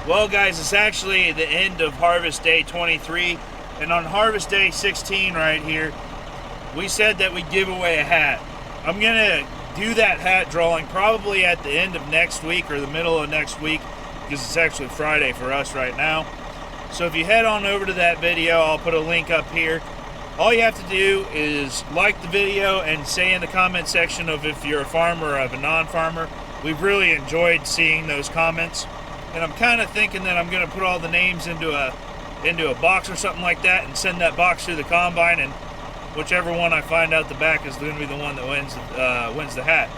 Well guys, it's actually the end of harvest day 23, and on harvest day 16 right here, we said that we'd give away a hat. I'm gonna do that hat drawing probably at the end of next week or the middle of next week, because it's actually Friday for us right now. So if you head on over to that video, I'll put a link up here. All you have to do is like the video and say in the comment section of if you're a farmer or a non-farmer. We've really enjoyed seeing those comments. And I'm kind of thinking that I'm going to put all the names into a box or something like that and send that box through the combine, and whichever one I find out the back is going to be the one that wins the hat.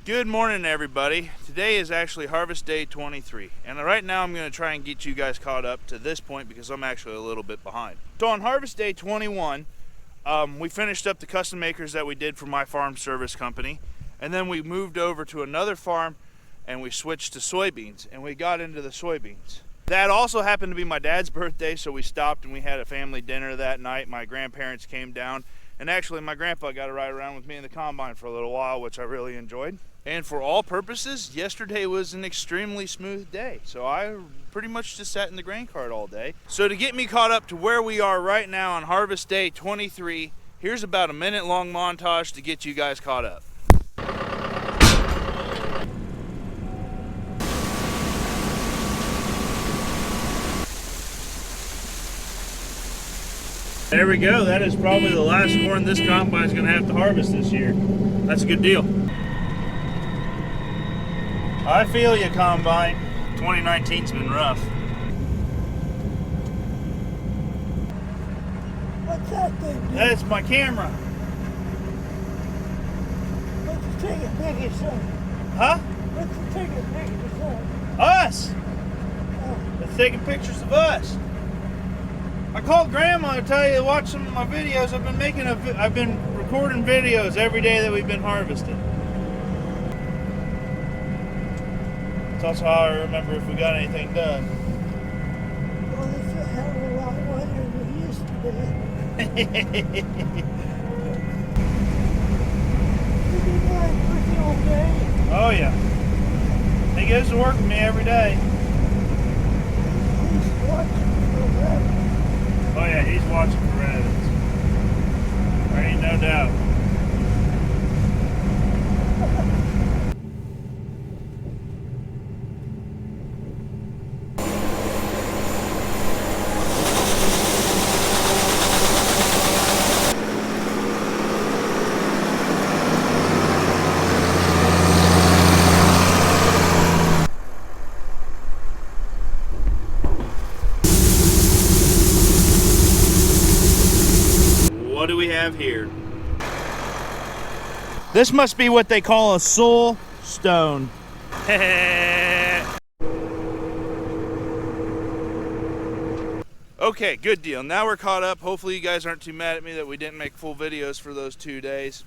Good morning, everybody. Today is actually harvest day 23, and right now I'm going to try and get you guys caught up to this point because I'm actually a little bit behind. So on harvest day 21, we finished up the custom acres that we did for my farm service company, and then we moved over to another farm and we switched to soybeans, and we got into the soybeans. That also happened to be my dad's birthday, so we stopped and we had a family dinner that night. My grandparents came down, and actually my grandpa got to ride around with me in the combine for a little while, which I really enjoyed. And for all purposes, yesterday was an extremely smooth day, so I pretty much just sat in the grain cart all day. So to get me caught up to where we are right now on harvest day 23, here's about a minute-long montage to get you guys caught up. There we go. That is probably the last corn this combine is going to have to harvest this year. That's a good deal. I feel you, combine. 2019's been rough. What's that thing? That's my camera. What's the ticket biggest son? Huh? What's the ticket biggest son? Us. Oh. It's taking pictures of us. I called Grandma to tell you to watch some of my videos. I've been recording videos every day that we've been harvesting. It's also how I remember if we got anything done. Well, it's a hell of a lot wetter than it used to be. You've been going pretty all day. Oh yeah. He goes to work with me every day. He's watching for rabbits. Oh yeah, he's watching for rabbits. There ain't no doubt. What do we have here? This must be what they call a soul stone. Okay, good deal. Now we're caught up. Hopefully you guys aren't too mad at me that we didn't make full videos for those 2 days.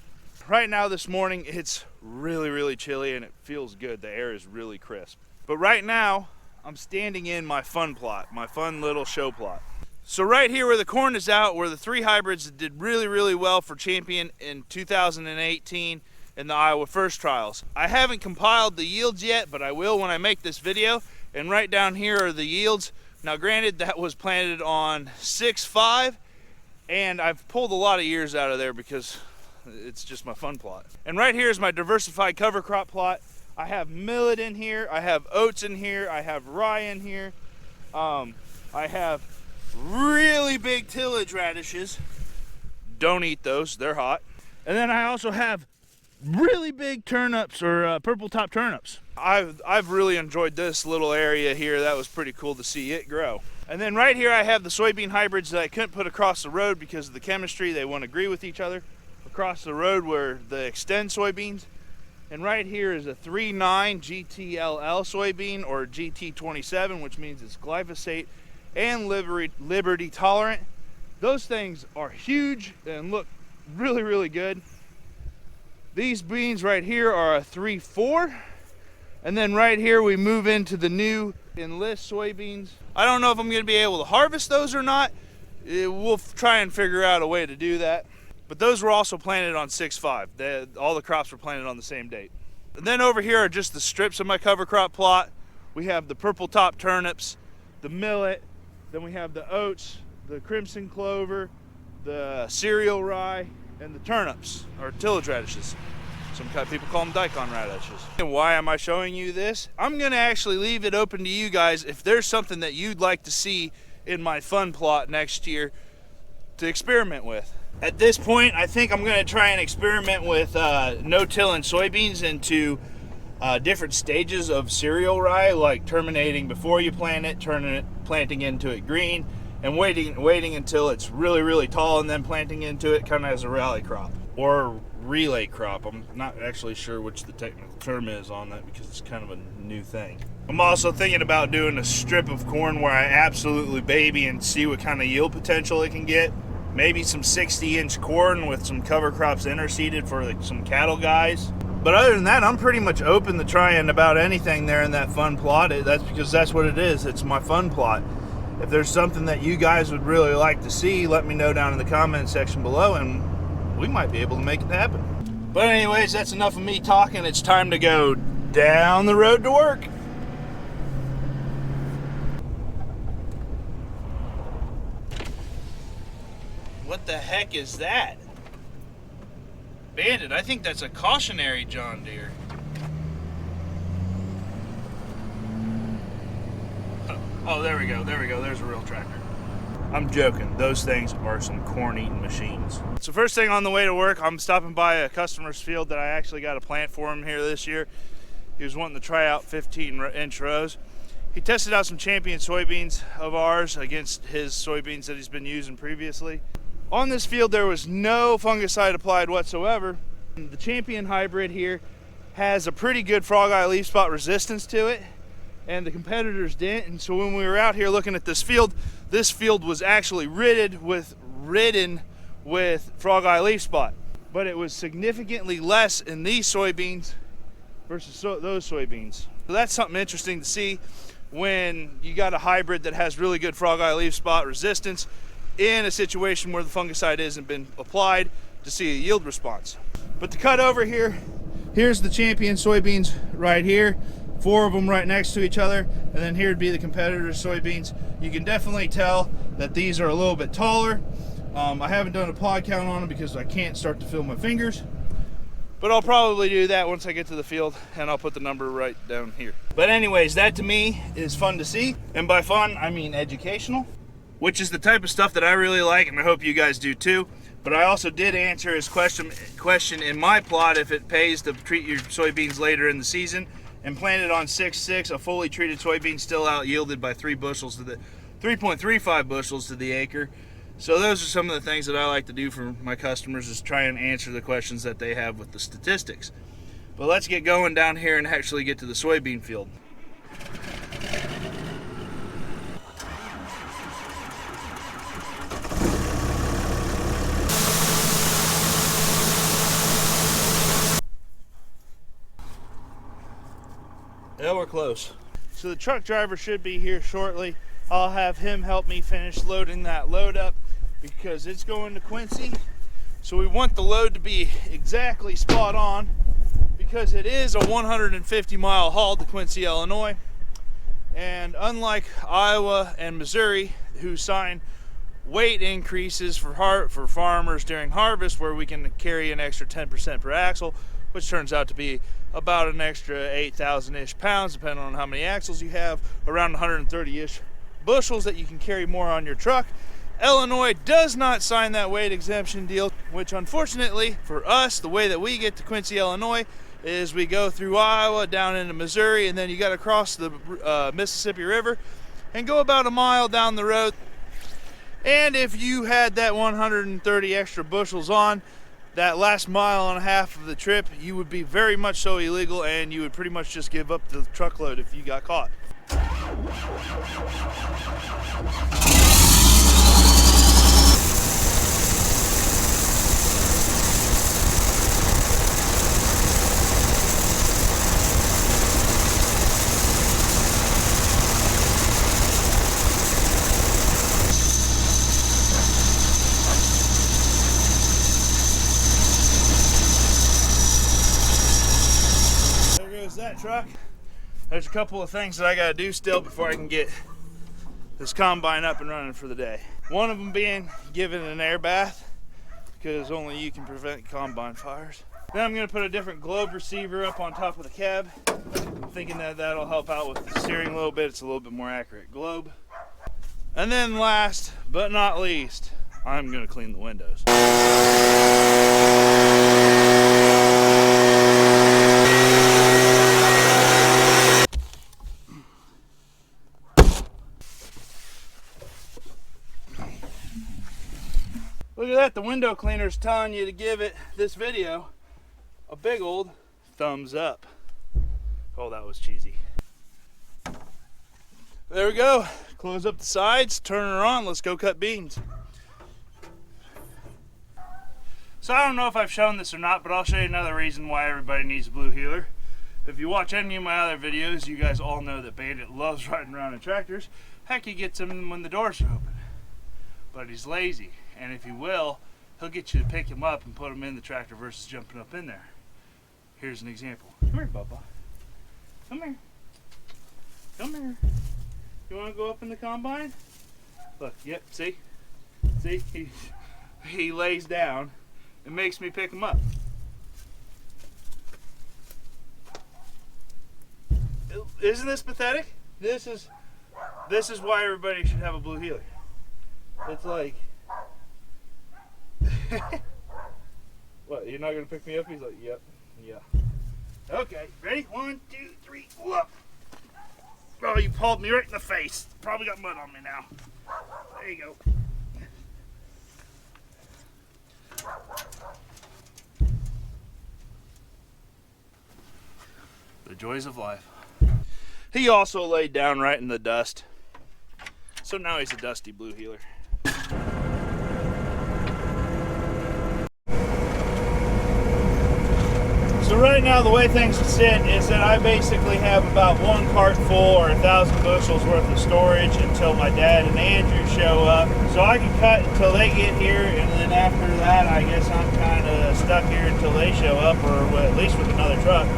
Right now this morning it's really chilly and it feels good. The air is really crisp. But right now I'm standing in my fun plot, my fun little show plot. So right here where the corn is out were the 3 hybrids that did really well for Champion in 2018 in the Iowa First Trials. I haven't compiled the yields yet, but I will when I make this video. And right down here are the yields. Now granted, that was planted on 6.5, and I've pulled a lot of years out of there because it's just my fun plot. And right here is my diversified cover crop plot. I have millet in here, I have oats in here, I have rye in here, I have really big tillage radishes. Don't eat those, they're hot. And then I also have really big turnips, or purple top turnips. I've really enjoyed this little area here. That was pretty cool to see it grow. And then right here I have the soybean hybrids that I couldn't put across the road because of the chemistry. They won't agree with each other. Across the road were the Extend soybeans. And right here is a 3.9 GTLL soybean, or GT27, which means it's glyphosate and Liberty tolerant. Those things are huge and look really good. These beans right here are a 3.4, and then right here we move into the new Enlist soybeans. I don't know if I'm going to be able to harvest those or not. We'll try and figure out a way to do that. But those were also planted on 6.5. All the crops were planted on the same date. And then over here are just the strips of my cover crop plot. We have the purple top turnips, the millet, then we have the oats, the crimson clover, the cereal rye, and the turnips, or tillage radishes. Some kind of people call them daikon radishes. And why am I showing you this? I'm gonna actually leave it open to you guys if there's something that you'd like to see in my fun plot next year to experiment with. At this point, I think I'm gonna try and experiment with no-tilling soybeans into different stages of cereal rye, like terminating before you plant it, planting into it green, and waiting until it's really, really tall and then planting into it kind of as a rally crop or relay crop. I'm not actually sure which the technical term is on that because it's kind of a new thing. I'm also thinking about doing a strip of corn where I absolutely baby and see what kind of yield potential it can get. Maybe some 60-inch corn with some cover crops interseeded for like some cattle guys. But other than that, I'm pretty much open to trying about anything there in that fun plot. That's because that's what it is. It's my fun plot. If there's something that you guys would really like to see, let me know down in the comment section below and we might be able to make it happen. But anyways, that's enough of me talking. It's time to go down the road to work. What the heck is that? Bandit, I think that's a cautionary John Deere. Oh, there we go, there's a real tractor. I'm joking, those things are some corn-eating machines. So first thing on the way to work, I'm stopping by a customer's field that I actually got a plant for him here this year. He was wanting to try out 15-inch rows. He tested out some Champion soybeans of ours against his soybeans that he's been using previously. On this field, there was no fungicide applied whatsoever. The Champion hybrid here has a pretty good frog eye leaf spot resistance to it, and the competitors didn't. And so when we were out here looking at this field was actually ridden with frog eye leaf spot, but it was significantly less in these soybeans versus those soybeans. So that's something interesting to see when you got a hybrid that has really good frog eye leaf spot resistance in a situation where the fungicide hasn't been applied, to see a yield response. But to cut over here, here's the Champion soybeans right here, 4 of them right next to each other, and then here would be the competitor's soybeans. You can definitely tell that these are a little bit taller. I haven't done a pod count on them because I can't start to feel my fingers, but I'll probably do that once I get to the field, and I'll put the number right down here. But anyways, that to me is fun to see, and by fun I mean educational, which is the type of stuff that I really like, and I hope you guys do too. But I also did answer his question in my plot if it pays to treat your soybeans later in the season, and planted on 6.6, a fully treated soybean still out yielded by 3.35 bushels to the acre. So those are some of the things that I like to do for my customers, is try and answer the questions that they have with the statistics. But let's get going down here and actually get to the soybean field. Yeah, we're close. So the truck driver should be here shortly. I'll have him help me finish loading that load up because it's going to Quincy. So we want the load to be exactly spot on because it is a 150-mile haul to Quincy, Illinois. And unlike Iowa and Missouri, who sign weight increases for farmers during harvest, where we can carry an extra 10% per axle, which turns out to be about an extra 8,000-ish pounds, depending on how many axles you have, around 130-ish bushels that you can carry more on your truck. Illinois does not sign that weight exemption deal, which unfortunately for us, the way that we get to Quincy, Illinois, is we go through Iowa, down into Missouri, and then you got to cross the Mississippi River and go about a mile down the road. And if you had that 130 extra bushels on, that last mile and a half of the trip, you would be very much so illegal, and you would pretty much just give up the truckload if you got caught. There's a couple of things that I gotta do still before I can get this combine up and running for the day. One of them being give it an air bath, because only you can prevent combine fires. Then I'm gonna put a different globe receiver up on top of the cab. I'm thinking that that'll help out with the steering a little bit. It's a little bit more accurate globe. And then last but not least, I'm gonna clean the windows. Look at that, the window cleaner's telling you to give this video a big old thumbs up. Oh, that was cheesy. There we go. Close up the sides, turn her on, let's go cut beans. So I don't know if I've shown this or not, but I'll show you another reason why everybody needs a blue healer. If you watch any of my other videos, you guys all know that Bandit loves riding around in tractors. Heck, he gets them when the doors are open. But he's lazy, and if he will, he'll get you to pick him up and put him in the tractor versus jumping up in there. Here's an example. Come here, Bubba. Come here. Come here. You want to go up in the combine? Look, yep, see? See? He lays down and makes me pick him up. Isn't this pathetic? This is why everybody should have a blue healer. It's like, what, you're not going to pick me up? He's like, yep, yeah. Okay, ready? 1, 2, 3, whoop. Oh, you pulled me right in the face. Probably got mud on me now. There you go. The joys of life. He also laid down right in the dust. So now he's a dusty blue healer. So right now the way things sit is that I basically have about 1 cart full or 1,000 bushels worth of storage until my dad and Andrew show up. So I can cut until they get here, and then after that I guess I'm kind of stuck here until they show up, or at least with another truck.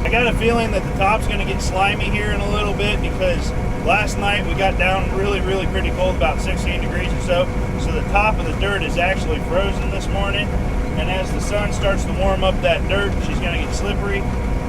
I got a feeling that the top's going to get slimy here in a little bit, because last night we got down really pretty cold, about 16 degrees or so. So the top of the dirt is actually frozen this morning. And as the sun starts to warm up that dirt, she's going to get slippery.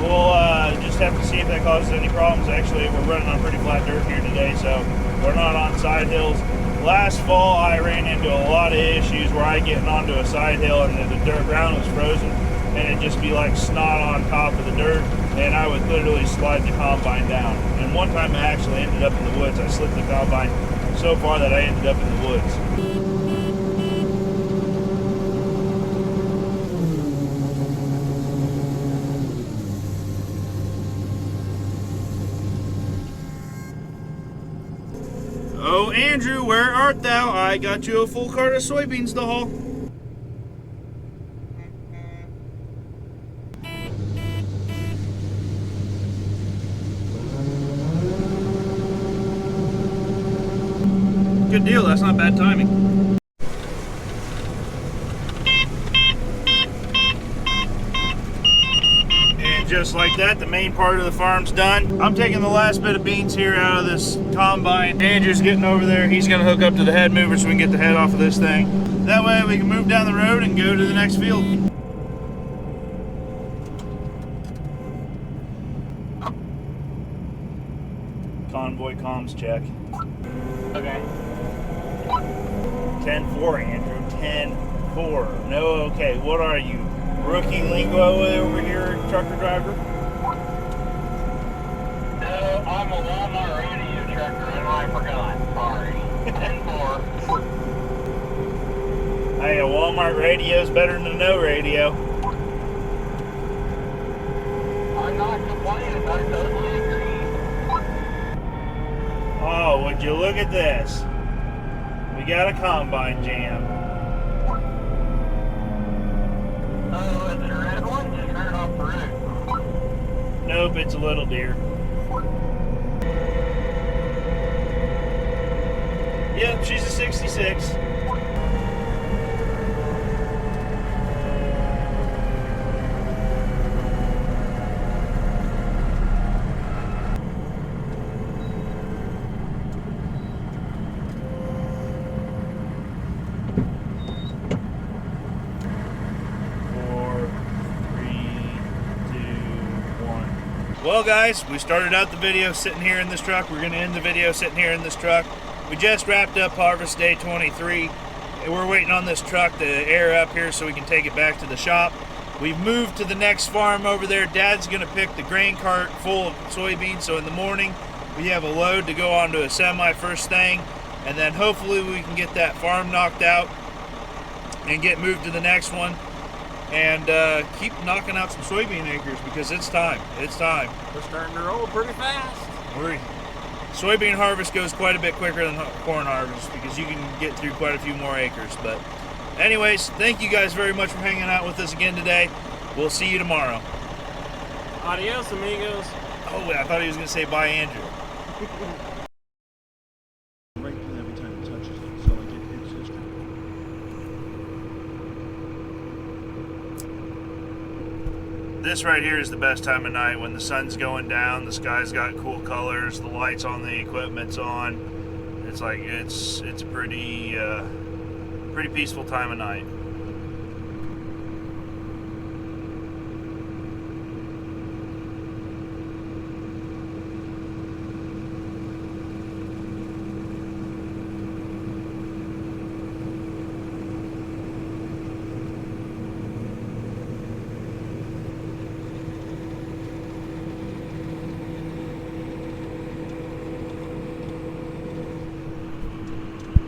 We'll just have to see if that causes any problems. Actually, we're running on pretty flat dirt here today, so we're not on side hills. Last fall, I ran into a lot of issues where I get onto a side hill and the dirt ground was frozen, and it'd just be like snot on top of the dirt, and I would literally slide the combine down. And one time I actually ended up in the woods. I slipped the combine so far that I ended up in the woods. Oh, Andrew, where art thou? I got you a full cart of soybeans to haul. Good deal, that's not bad timing. Just like that, the main part of the farm's done. I'm taking the last bit of beans here out of this combine. Andrew's getting over there. He's gonna hook up to the head mover so we can get the head off of this thing. That way we can move down the road and go to the next field. Convoy comms check. Okay. 10-4, Andrew, 10-4. No, okay, what are you? Rookie lingo over here, trucker driver? No, I'm a Walmart radio trucker and I forgot. Sorry. 10-4. Hey, a Walmart radio's better than no radio. I'm not complaining, I totally agree. Oh, would you look at this? We got a combine jam. Oh, is it a red one? Just turn it off the roof. Nope, it's a little deer. Yep, she's a 66. Well guys, we started out the video sitting here in this truck. We're gonna end the video sitting here in this truck. We just wrapped up harvest day 23. And we're waiting on this truck to air up here so we can take it back to the shop. We've moved to the next farm over there. Dad's gonna pick the grain cart full of soybeans, so in the morning we have a load to go onto a semi first thing, and then hopefully we can get that farm knocked out and get moved to the next one, and keep knocking out some soybean acres because it's time. It's time. We're starting to roll pretty fast. Soybean harvest goes quite a bit quicker than corn harvest because you can get through quite a few more acres. But anyways, thank you guys very much for hanging out with us again today. We'll see you tomorrow. Adios, amigos. Oh, I thought he was going to say bye, Andrew. Right every time it touches it, so like it hits history. This right here is the best time of night when the sun's going down, the sky's got cool colors, the lights on the equipment's on. It's like it's a pretty peaceful time of night.